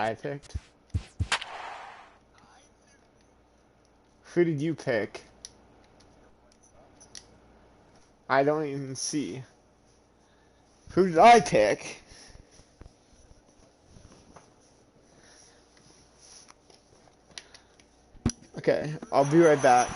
I picked? Who did you pick? I don't even see. Who did I pick? Okay, I'll be right back.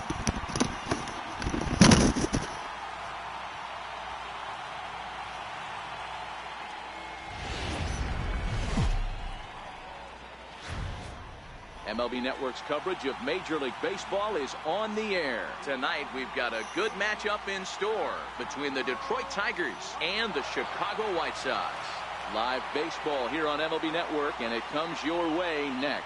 MLB Network's coverage of Major League Baseball is on the air. Tonight, we've got a good matchup in store between the Detroit Tigers and the Chicago White Sox. Live baseball here on MLB Network, and it comes your way next.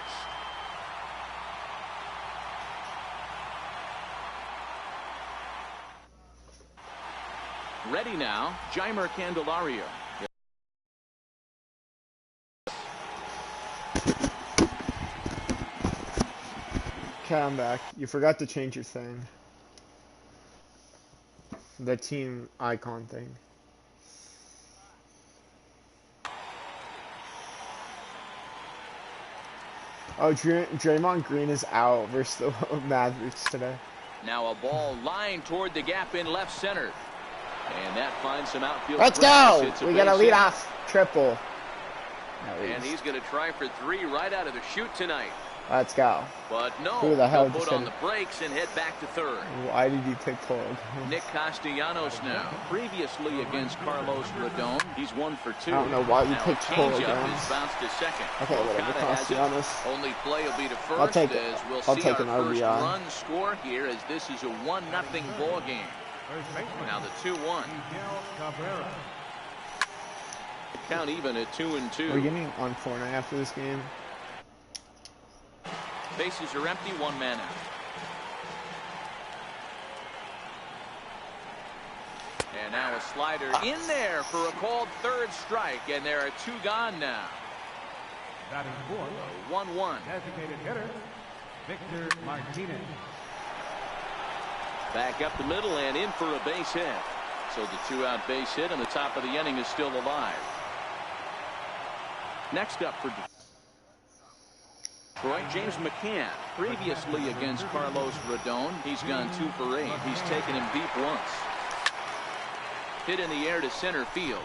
Ready now, Jeimer Candelario. Okay, I'm back. You forgot to change your thing. The team icon thing. Oh, Draymond Green is out versus the Mavericks today. Now a ball lined toward the gap in left center. And that finds some outfield. Let's go! We got a leadoff triple. And he's going to try for 3 right out of the chute tonight. Let's go. But no, who the hell put on the brakes and head back to third. Why did you pick Tog? Nick Castellanos now. Previously against Carlos Rodon, he's 1 for 2. I don't know why you picked Tog. Is bounced to second. Okay, whatever. Castellanos. Only play will be to first. I'll take it. As we'll I'll see take our an first RBI. run score here, as this is a 1-0 ball game. Now the 2-1. Count even at 2-2. Are we getting on Fortnite after this game? Bases are empty, 1 man out. And now a slider in there for a called third strike, and there are 2 gone now. 1-1. Designated hitter, Victor Martinez. Back up the middle and in for a base hit. So the 2-out base hit, and the top of the inning is still alive. Next up for Detroit, James McCann. Previously against Carlos Rodon, he's gone 2 for 8. He's taken him deep once. Hit in the air to center field.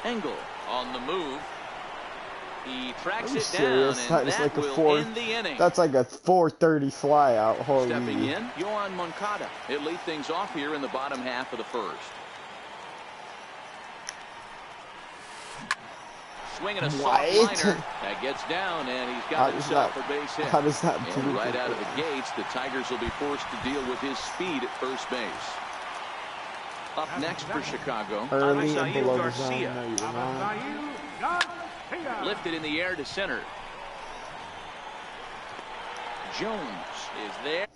Engel on the move. He tracks it down, and that will end the inning. That's like a 4:30 fly out. Holy. Stepping in, Yohan Moncada. It lead things off here in the bottom half of the first. Swinging a soft liner that gets down, and he's got himself a base hit. How does that? And right out of the gates, the Tigers will be forced to deal with his speed at first base. Up next for Chicago, early and below the zone. No, you're not. Lifted in the air to center. Jones is there.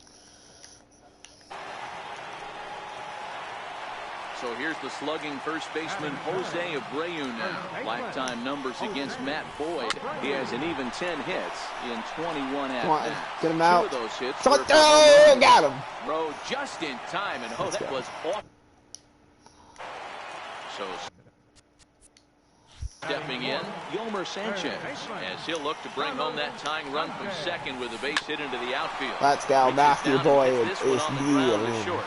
So here's the slugging first baseman Jose Abreu now. Lifetime numbers against Matt Boyd. He has an even 10 hits in 21 at-bats. Get him out. 2 of those hits. Oh, got him. Throw just in time, and that was off. So stepping in, Yomer Sanchez, as he'll look to bring home that tying run from second with a base hit into the outfield. Let's go, Matthew Boyd. It's me. Short.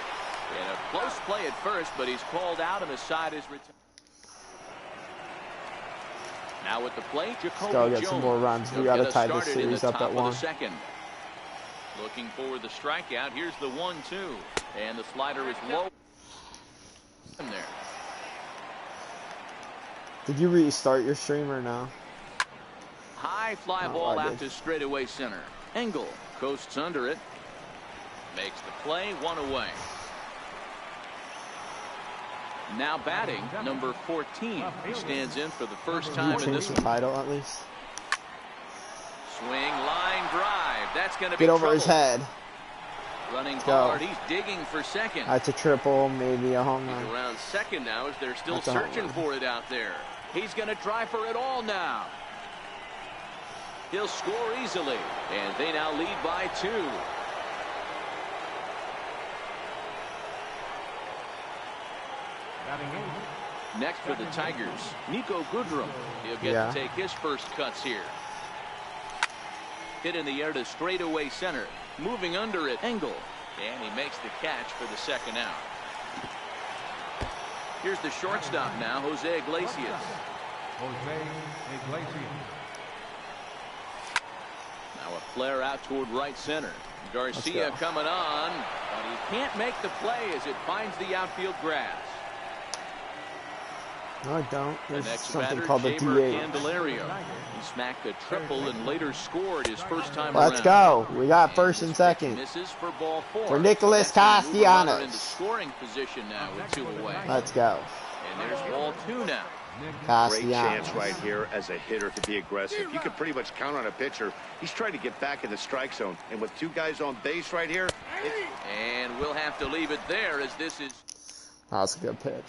And a close play at first, but he's called out, and the side is returned. Now with the plate, Jacoby Jones. Get Get some more runs. We got to tie this series up at 1. Second. Looking for the strikeout. Here's the 1-2, and the slider is low. In there. Did you restart your stream or no? High fly ball out to straightaway center. Engel coasts under it. Makes the play, 1 away. Now batting, number 14. He stands in for the first time in this one. Title at least. Swing, line drive. That's going to be get over trouble. His head. Running hard. He's digging for second. That's a triple, maybe a home run. He's around second now as they're still searching for it out there. He's going to try for it all now. He'll score easily, and they now lead by 2. Next for the Tigers, Nico Goodrum. He'll get to take his first cuts here. Hit in the air to straightaway center. Moving under it, Engel. And he makes the catch for the second out. Here's the shortstop now, Jose Iglesias. Jose Iglesias. Now a flare out toward right center. Garcia coming on, but he can't make the play as it finds the outfield grass. No, I don't. The There's next something batter, called the Jamer DH. Candelario. He smacked a triple and later scored his first time Let's around. go. We got first and second. Misses for ball 4. For Nicholas So that's gonna move a runner Castellanos. into scoring position now with 2 away. Let's go. And there's ball 2 now. Great Castellanos. chance right here as a hitter to be aggressive. You can pretty much count on a pitcher. He's trying to get back in the strike zone. And with 2 guys on base right here. And we'll have to leave it there as this is. That's a good pitch.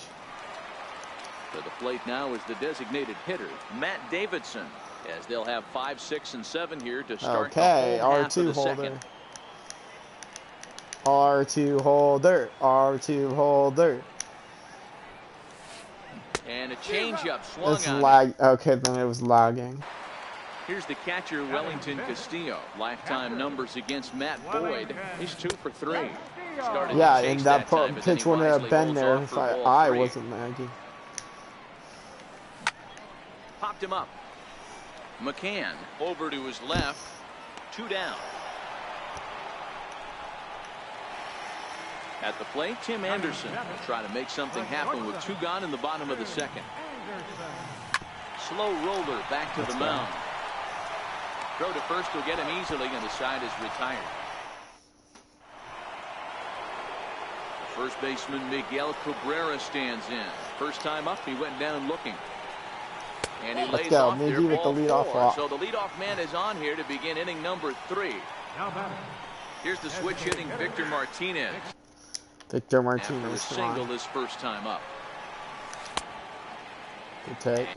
To the plate now is the designated hitter, Matt Davidson, as they'll have 5, 6, and 7 here to start Okay, the whole half of R2 the holder. second. R2 holder. R2 holder. And a changeup swung It's on. lag. Okay, then it was lagging. Here's the catcher, Wellington Castillo. Lifetime numbers against Matt Boyd. He's 2 for 3. Started to Yeah, chase and that time, but then pitch he wouldn't have wisely been holds there off if for ball I 3. wasn't lagging. Popped him up. McCann over to his left. 2 down. At the plate, Tim Anderson will try to make something happen with 2 gone in the bottom of the second. Slow roller back to the mound. Throw to first will get him easily, and the side is retired. The first baseman Miguel Cabrera stands in. First time up, he went down looking. And he lays off there, Miggy with the ball leadoff 4. walk. So the leadoff man is on here to begin inning number 3. Now batting. Here's the switch hitting Victor Martinez. Victor After a Martinez. Come single on. his first time up. Good take.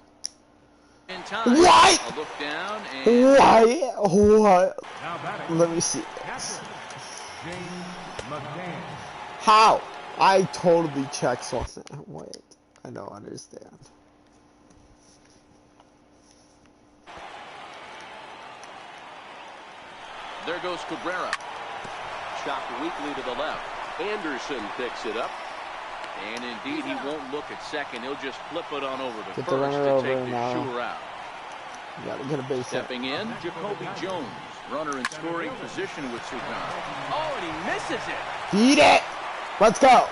In time. What? A look down and What? Now batting. Let me see. Catcher, James McCann. How? I totally checked something. Wait. I don't understand. there goes Cabrera. Chopped weakly to the left. Anderson picks it up. And indeed, he won't look at second. He'll just flip it on over to Get the first runner to over take the now. shooter out. You gotta get a base hit. Stepping in, Jacoby Jones. Runner in scoring position with 2 gone. Oh, and he misses it. Beat it! Let's go!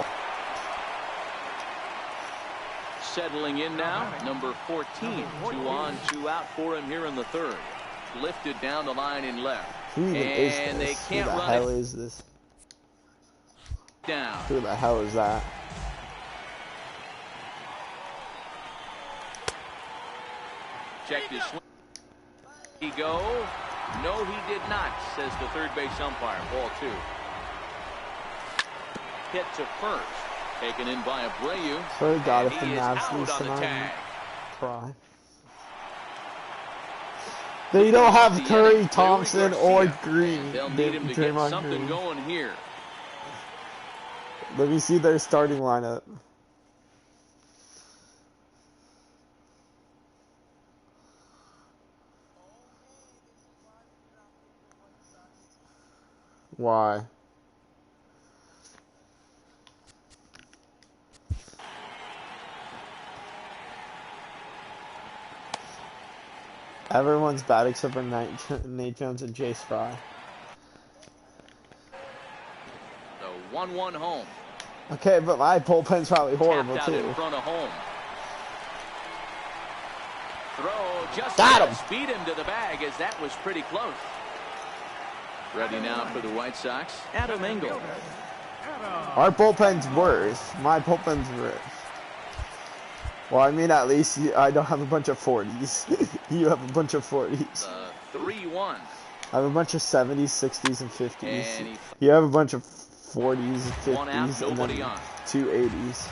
Settling in now, number 14. 2 on, 2 out for him here in the 3rd. Lifted down the line in left. Who even is And they this? can't Who the run hell it is this? down. Who the hell is that? Checked his swing. He go? No, he did not, says the third base umpire. Ball 2. Hit to first. Taken in by Abreu. Swear to God, And if the he is Mavs out lose on the tonight, tag. cry. They don't have The Curry, inning, Thompson, Louis or Garcia. Green. They'll need him to get Draymond something Green. going here. Let me see their starting lineup. Why? Everyone's bad except for Nate Jones and Jace Fry. The 1-1 home. Okay, but my bullpen's probably horrible Tapped out too. in front of home. Throw just Got him. Speed him to the bag as that was pretty close. Ready now for the White Sox, Adam Engel. Our bullpen's worse. My bullpen's worse. Well, I mean, at least I don't have a bunch of 40s. You have a bunch of 40s. 3-1. I have a bunch of 70s, 60s, and 50s. And You have a bunch of 40s, 50s, One out, and nobody then on. 2 80s.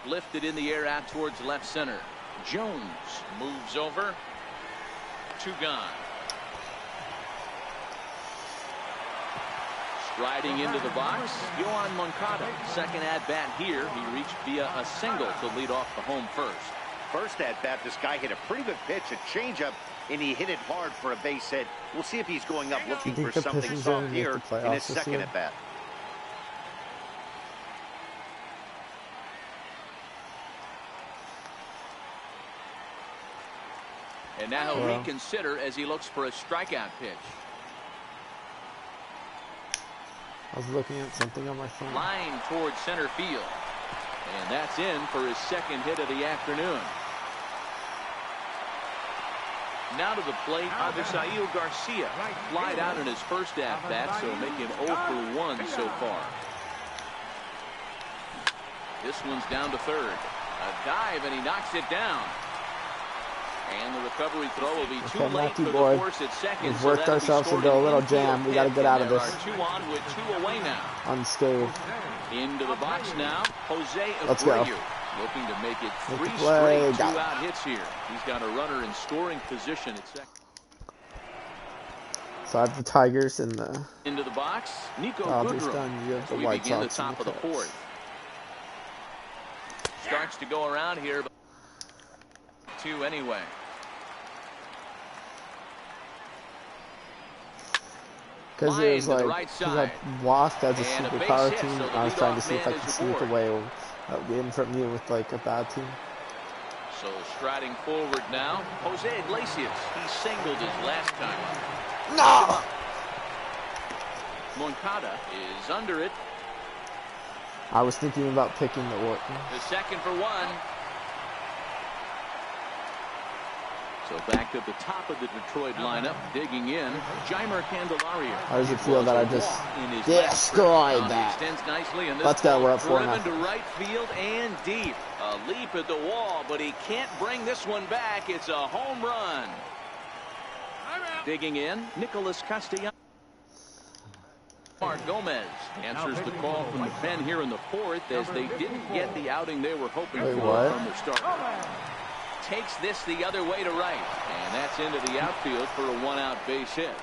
Lifted in the air out towards left center. Jones moves over. 2 gone. Striding into the box, Yohan Moncada. Second at bat here. He reached via a single to lead off the home first. first at bat, this guy hit a pretty good pitch, a changeup, and he hit it hard for a base hit. We'll see if he's going up looking for something soft here in his second at bat. And now he'll reconsider as he looks for a strikeout pitch. I was looking at something on my phone. Line towards center field. And that's in for his second hit of the afternoon. Now to the plate, Avisail Garcia. Flied out in his first at-bat, so make him 0 for 1 so far. This one's down to third. A dive, and he knocks it down. And the recovery throw will be too late for the force at second. We've worked ourselves into a little jam. We got to get out of this. There are 2 on with 2 away now. Unscathed. Into the box now, Jose Let's go. Abreu. Looking to make it 3 straight 2-out hits here. He's got a runner in scoring position at second. So I have the Tigers in the... Into the box, Nico Dodgers Goodrum. done. You have the We White begin Sox the top in of the fourth. Starts to go around here, but 2 anyway. Because it was like, because I lost as a superpower team, I was trying to see if I could sneak away a win from you with like a bad team. So striding forward now, Jose Iglesias. He singled his last time up. No! Moncada is under it. I was thinking about picking the Wharton. The second for 1. So back to the top of the Detroit lineup, digging in, Jeimer Candelario. How does it feel that I just destroyed that? Nicely, and Let's go, we're up 4-0. Driven to right field and deep. A leap at the wall, but he can't bring this one back. It's a home run. Digging in, Nicholas Castellanos. Mark Gomez answers the call from the pen here in the fourth as they didn't get the outing they were hoping for from the start. Takes this the other way to right, and that's into the outfield for a 1-out base hit.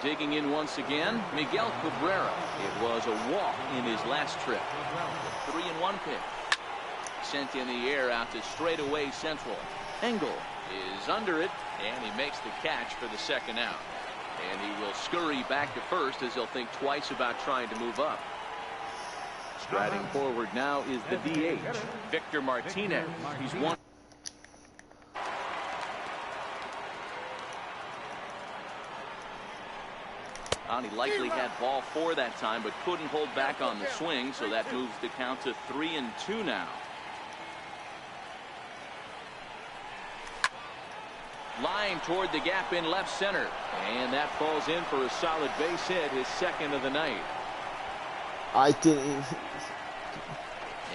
Digging in once again, Miguel Cabrera. It was a walk in his last trip. 3-1 pitch. Sent in the air out to straightaway central. Engel is under it, and he makes the catch for the second out. And he will scurry back to first as he'll think twice about trying to move up. Striding forward now is the DH, Victor Martinez. He's one. He likely had ball 4 that time, but couldn't hold back on the swing, so that moves the count to 3-2 now. Line toward the gap in left center, and that falls in for a solid base hit, his second of the night. I didn't.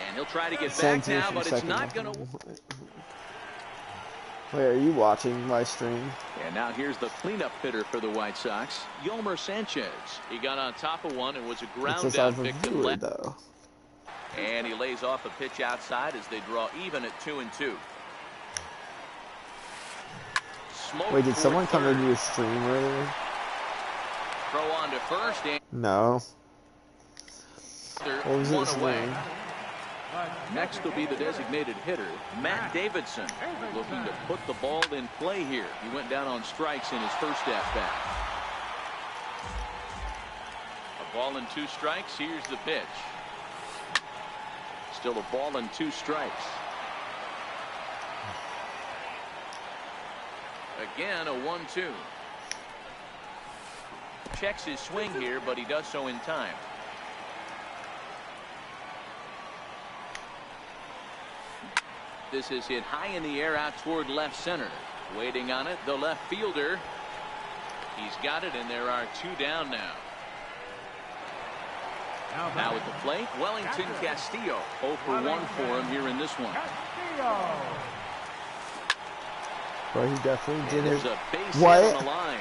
And he'll try to get back now, but it's not going to. Wait, are you watching my stream? And now here's the cleanup hitter for the White Sox, Yomer Sanchez. He got on top of one and was a ground out victim left. And he lays off a pitch outside as they draw even at 2-2. Wait, did someone come into your stream earlier? Throw on to first. And no. What was his name? Next will be the designated hitter, Matt Davidson, looking to put the ball in play here. He went down on strikes in his first at-bat. A ball and 2 strikes. Here's the pitch. Still a ball and 2 strikes. Again, a 1-2. Checks his swing here, but he does so in time. This is hit high in the air out toward left center. Waiting on it, the left fielder. He's got it, and there are 2 down now. Now at the plate, Wellington Castillo. 0 for 1 for him here in this one. Well, he definitely did it. A base hit on the line.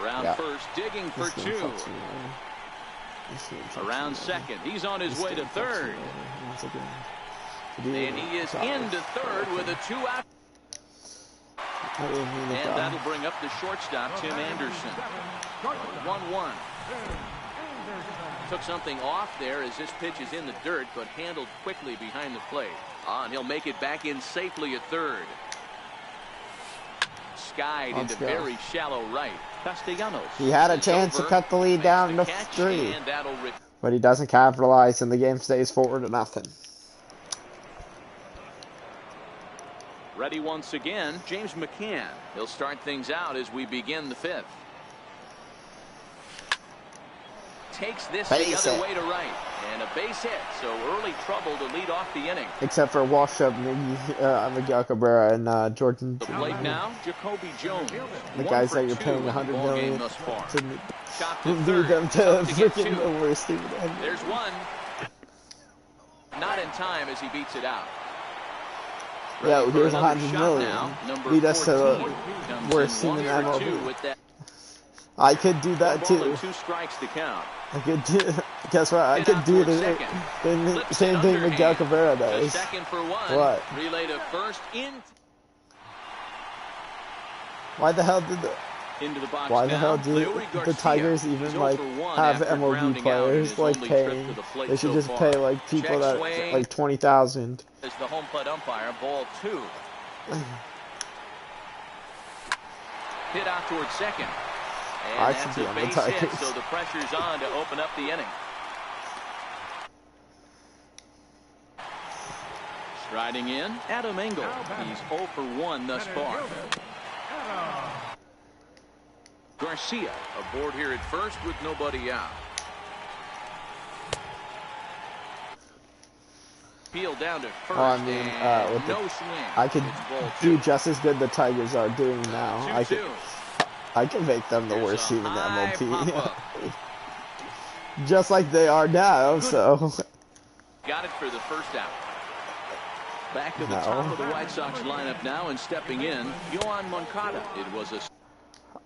Around first, digging for 2. Around second, he's on his way to third. And he is into third with a 2-out. And that'll bring up the shortstop, Tim Anderson. 1-1. Took something off there as this pitch is in the dirt, but handled quickly behind the plate. And he'll make it back in safely at third. Skied into very shallow right. Castellanos. He had a chance to cut the lead down to 3. But he doesn't capitalize, and the game stays 4-0. Ready once again, James McCann. He'll start things out as we begin the 5th. Takes this the other way to right. And a base hit, so early trouble to lead off the inning. Except for wash-up Miguel Cabrera and Jordan. The plate now, Jacoby Jones. The guys that you're paying $100 million to lead them to freaking the worst team. There's one. Not in time as he beats it out. Yeah, here's $100 million. Lead us to the worst team in MLB. I could do that too. 2 strikes to count. I could do. Guess what? I could do the same thing Miguel Cabrera does. What? Relay to first in. Why the hell did Why the hell do the Tigers even like have MLB players like paying? They should just pay like people that like 20,000. As the home plate umpire, ball 2. Hit out towards second. And I should be on the Tigers. So the pressure's on to open up the inning. Striding in, Adam Engel. He's 0 for 1 thus far. Garcia aboard here at first with nobody out. Peel down to first. Well, I mean, no swing. I could do just as good the Tigers are doing now. I can make them the worst team in the MLB. Just like they are now, so. Got it for the first out. Back to the top of the White Sox lineup now, and stepping in, Yohan Moncada. It was a.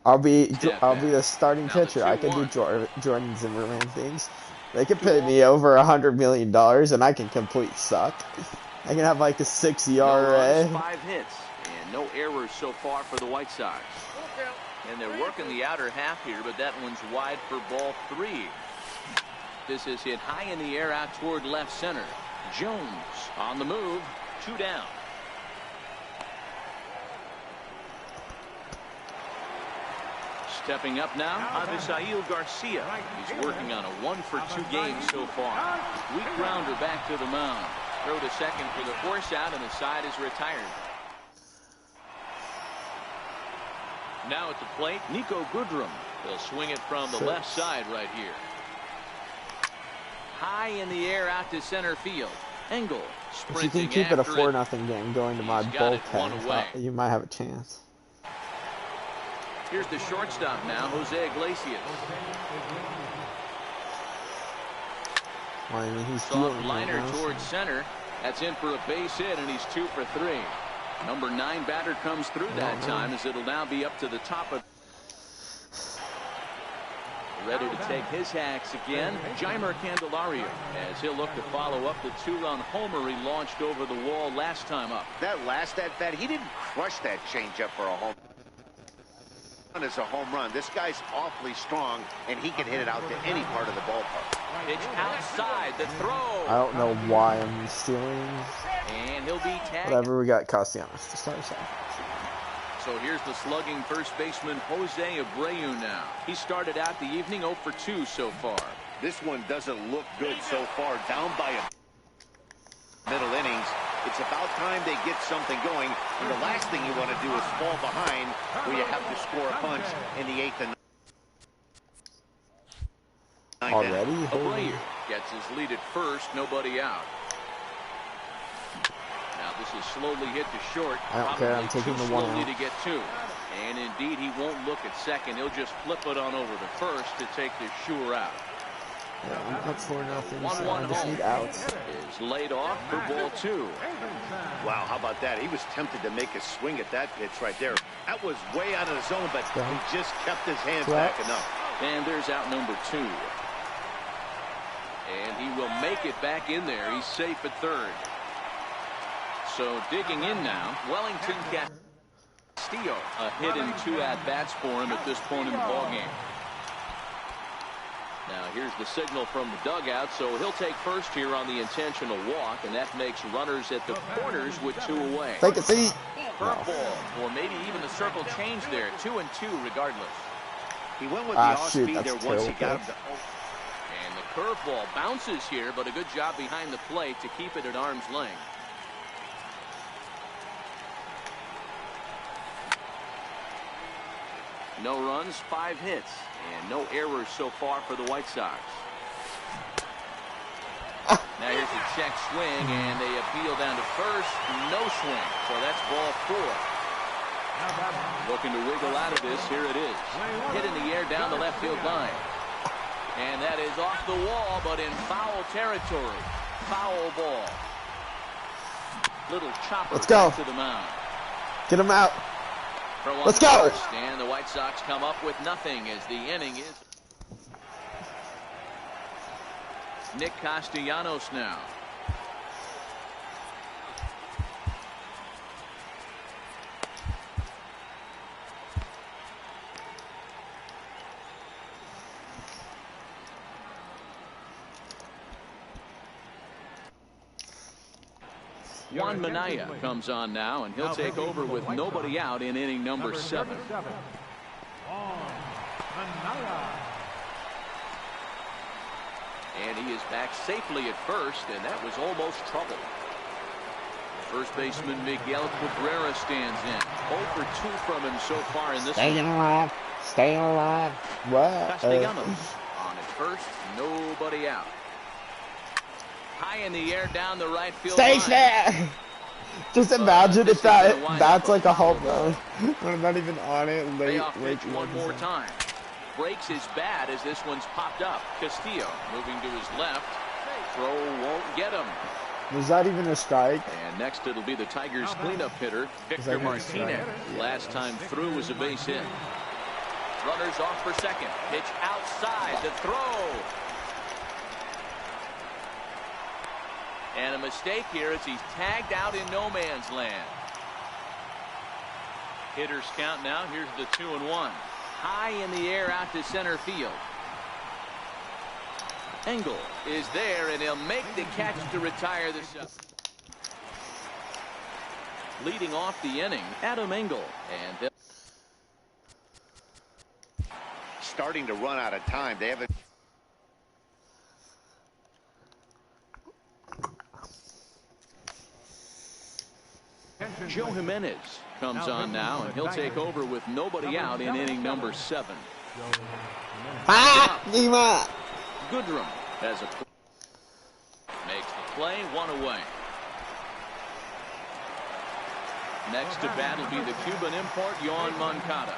I'll be the starting pitcher. I can do Jordan Zimmerman things. They can pay me over $100 million, and I can complete suck. I can have like a 6 ERA. 5 hits and no errors so far for the White Sox. And they're working the outer half here, but that one's wide for ball 3. This is hit high in the air out toward left center. Jones on the move. 2 down. Stepping up now, Avisail Garcia. He's working on a 1 for 2 game so far. Weak grounder back to the mound. Throw to second for the force out, and the side is retired. Now at the plate, Nico Goodrum. They'll swing it from the left side right here. High in the air out to center field. Engel sprinting. If you can keep it a 4-0 game going to my bullpen, you might have a chance. Here's the shortstop now, Jose Iglesias. Well, I mean, he's soft liner towards center. That's in for a base hit, and he's 2 for 3. Number 9 batter comes through that time, as it'll now be up to the top of. Ready to take his hacks again, Jeimer Candelario, as he'll look to follow up the 2-run homer he launched over the wall last time up. That last at-bat, he didn't crush that changeup for a home run. As a home run, this guy's awfully strong, and he can hit it out to any part of the ballpark. Pitch outside, the throw. I don't know why I'm stealing. And he'll be tagged. Whatever, we got Castellanos to start us off. So here's the slugging first baseman Jose Abreu now. He started out the evening 0 for 2 so far. This one doesn't look good so far. Down by a middle innings. It's about time they get something going. And the last thing you want to do is fall behind where you have to score a punch in the 8th and 9th. Already? Abreu gets his lead at first, nobody out. Now this is slowly hit to short. I don't care, I'm taking the 1 out. To get 2. And indeed, he won't look at second. He'll just flip it on over to first to take the sure out. Yeah, that's 4-0, so I just need outs. Is laid off for ball 2. Wow, how about that? He was tempted to make a swing at that pitch right there. That was way out of the zone, but he just kept his hands back enough. And there's out number 2. And he will make it back in there. He's safe at third. So digging in now, Wellington Castillo. A hit in 2 at-bats for him at this point in the ballgame. Now here's the signal from the dugout, so he'll take first here on the intentional walk, and that makes runners at the corners with 2 away. Take a seat. Curveball, or maybe even the circle change there. 2-2 regardless. He went with the off-speed shoot, there that's once he terrible. got him to... And the curveball bounces here, but a good job behind the plate to keep it at arm's length. No runs, 5 hits, and no errors so far for the White Sox. Now here's a check swing, and they appeal down to first. No swing, so that's ball 4. Looking to wiggle out of this. Here it is. Hit in the air down the left field line. And that is off the wall, but in foul territory. Foul ball. Little chopper. Let's go. To the mound. Get him out. Let's go. First, and the White Sox come up with nothing as the inning is. Nick Castellanos now. Juan Minaya comes on now, and he'll take over with nobody out in inning number 7. And he is back safely at first, and that was almost trouble. First baseman Miguel Cabrera stands in. 0 for 2 from him so far in this one. Staying alive. Staying alive. What? Castellanos on at first, nobody out. High in the air down the right field Stay line. fair. Just imagine if that's like a home run when I'm not even on it. Late one more time. Breaks his bat as this one's popped up. Castillo moving to his left. Throw won't get him. Was that even a strike? And next it'll be the Tigers cleanup hitter, Victor Martinez. Last time through was a base hit. Runners off for second. Pitch outside. The throw. And a mistake here as he's tagged out in no man's land. Hitters count now. Here's the 2-1. High in the air out to center field. Engel is there, and he'll make the catch to retire this up. Leading off the inning, Adam Engel. And starting to run out of time. They haven't. Joe Jimenez comes on now, and he'll take over with nobody out in inning number 7. Goodrum has a makes the play, 1 away. Next to bat will be the Cuban import, Yoan Moncada.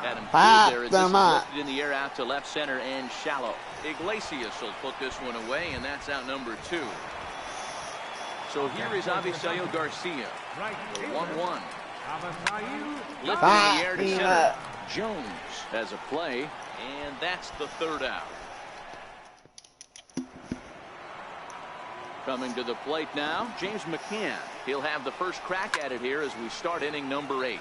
Adam there as this is lifted in the air out to left center and shallow. Iglesias will put this one away, and that's out number 2. So here is Avisail Garcia. 1-1. Lifted in the air to center. Jones has a play, and that's the 3rd out. Coming to the plate now, James McCann. He'll have the first crack at it here as we start inning number 8.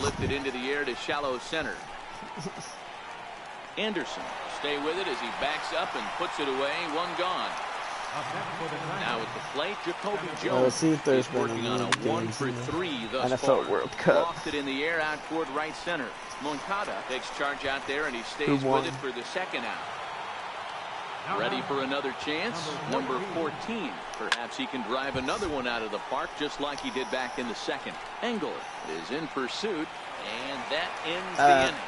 Lifted into the air to shallow center. Anderson stay with it as he backs up and puts it away. 1 gone. Now at the plate, Jacoby Jones. Let's see if there's He's working on a 1 for 3 thus NFL far. World Cup. Lofted in the air out toward right center. Moncada takes charge out there, and he stays with it for the 2nd out. Ready for another chance. Number 14. Perhaps he can drive another one out of the park just like he did back in the 2nd. Engel is in pursuit, and that ends the inning.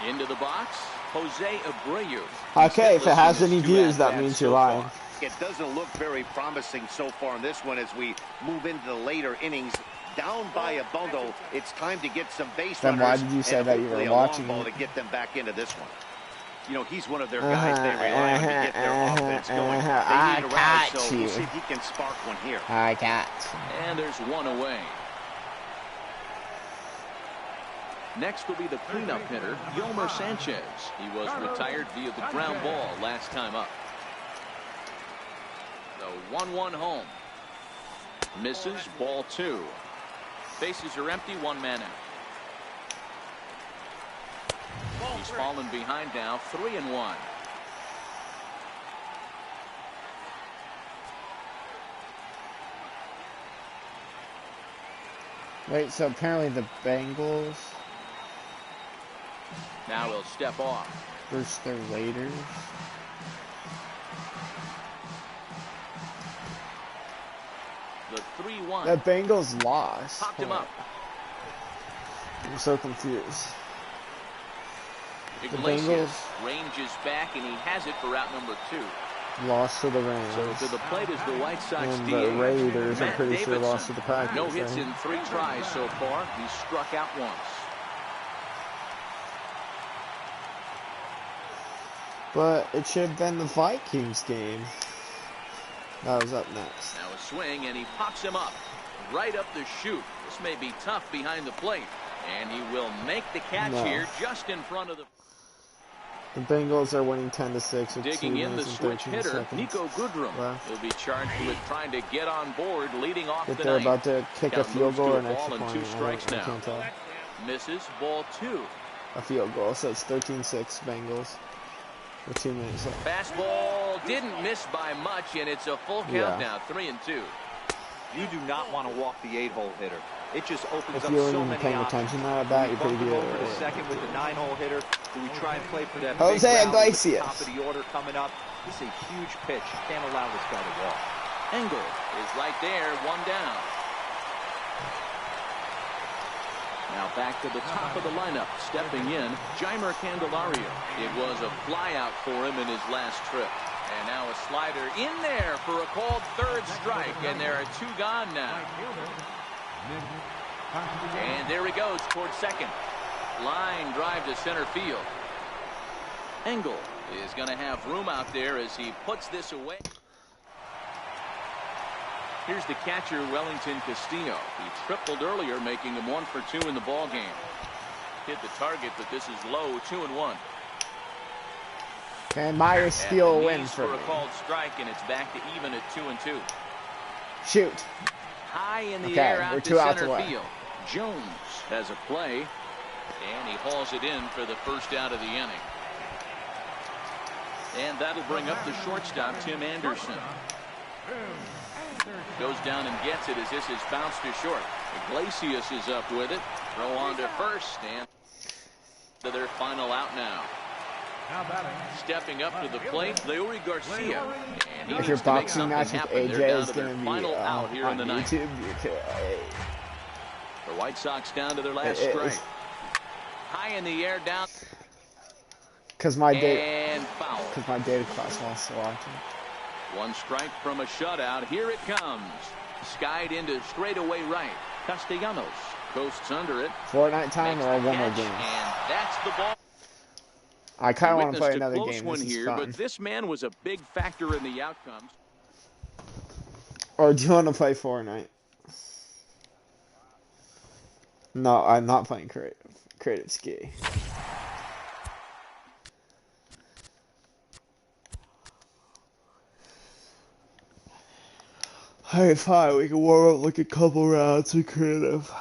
Into the box, Jose Abreu. Okay, if it has any views, that means you're lying. It doesn't look very promising so far in this one as we move into the later innings. Down by a bundle, it's time to get some base runners. Then why did you say that you were watching it? To get them back into this one. You know, he's one of their guys they rely on to get their offense going. They need a rally, so we'll see if he can spark one here. I got. And there's 1 away. Next will be the cleanup hitter, Yolmer Sanchez. He was retired via the ground ball last time up. The The 1-1 home. Misses, ball 2. Bases are empty, 1 man out. He's fallen behind now, 3-1. Wait, so apparently the Bengals Now he'll step off. versus the Raiders. The 3-1. The Bengals lost. Popped him up. I'm so confused. Iglesias ranges back, and he has it for route number 2. Lost to the Rams. So to the plate is the White Sox And DA. the Raiders, I'm Matt pretty sure, Davidson. lost to the Packers. No hits right? in 3 tries so far. He's struck out once. But it should have been the Vikings game. That was up next. Now a swing, and he pops him up. Right up the chute. This may be tough behind the plate. And he will make the catch here just in front of the... The Bengals are winning 10-6 with 2 Digging in the minutes and switch 13 hitter, seconds Nico Goodrum. left. He'll be charged with trying to get on board, leading off If the they're ninth. about to kick a Count field moves goal to or a an extra ball and point, 2 strikes I now. can't tell. Misses, ball 2. A field goal, so it's 13-6 Bengals with 2 minutes left. Fastball didn't miss by much, and it's a full count now, 3-2. You do not want to walk the 8-hole hitter. It just opens If up you weren't so even many paying options. attention to that Do bat, we you're pretty bump him good. over to second with the 9-hole hitter? Do we try and play for that Jose big rally at Iglesias. the top of the order coming up? This is a huge pitch. You can't allow this guy to walk. Engel is right there, 1 down. Now back to the top of the lineup, stepping in, Jeimer Candelario. It was a flyout for him in his last trip. And now a slider in there for a called 3rd strike, and there are 2 gone now. And there he goes towards second. Line drive to center field. Engel is going to have room out there as he puts this away. Here's the catcher, Wellington Castillo. He tripled earlier, making him 1 for 2 in the ball game. Hit the target, but this is low, 2-1. And Myers steal a win for a me. called strike, and it's back to even at 2-2. Shoot. High in the Okay, air we're out to 2 outs center away. field. Jones has a play, and he hauls it in for the 1st out of the inning. And that'll bring up the shortstop, Tim Anderson. Goes down and gets it as this is bounced to short. Iglesias is up with it. Throw on to first, and to their final out now. Stepping up to the plate, Leury Garcia. And he If your needs to make boxing something match with happen. AJ They're down is to their going to be final out here in on the ninth. YouTube, The White Sox down to their last strike. High in the air, down. because my And foul. data class wants to watch it. 1 strike from a shutout. Here it comes. Skied into straightaway right. Castellanos coasts under it. Fortnite time Makes or the one more catch, game? And that's the ball. I kind of want to play Witnessed a another close game. one This is here, fun. but this man was a big factor in the outcomes. Or do you want to play Fortnite? No, I'm not playing creative. Creative ski. Hey, fine. We can warm up like a couple rounds of creative.